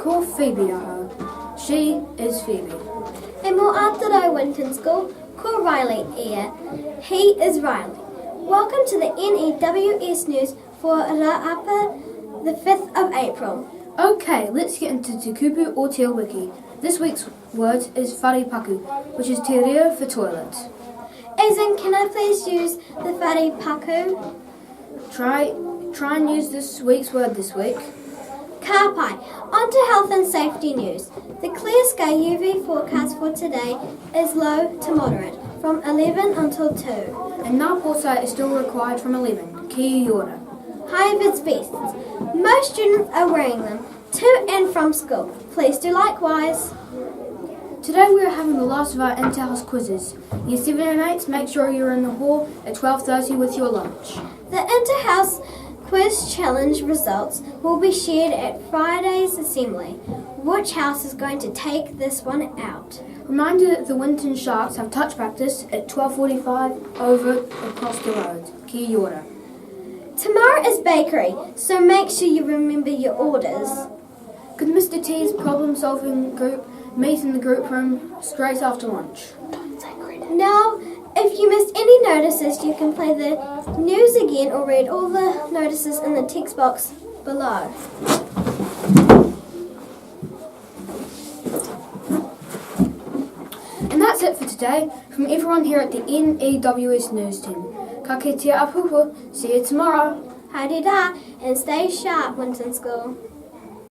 Ko Phoebe aho. She is Phoebe. E mo ataro Winton School, ko Riley ia. He is Riley. Welcome to the N.E.W.S news for Raapa, the 5th of April. Okay, let's get into Te Kupu or Te Wiki. This week's word is Wharepaku, which is te reo for toilet. As in, can I please use the Wharepaku? Try and use this week's word this week. Ka pai. On to health and safety news. The clear sky UV forecast for today is low to moderate, from 11 until 2. And now potae is still required from 11. Kia ora. Hi VIZ VESTS. Most students are wearing them to and from school. Please do likewise. Today we are having the last of our Inter-Houze quizzes. Year 7 and 8, make sure you're in the hall at 12:30 with your lunch. The Inter-Houze Quiz Challenge results will be shared at Friday's assembly. Which house is going to take this one out? Reminder that the Winton Sharks have touch practice at 12:45 over across the road. Kia ora. Tomorrow is bakery, so make sure you remember your orders. Could Mr. T's problem-solving group meet in the group room straight after lunch? Now, if you missed any notices, you can play the news again or read all the notices in the text box below. And that's it for today from everyone here at the N.E.W.S news team. Ka kite a pupu. See you tomorrow. Haere rā, and stay sharp, Winton School.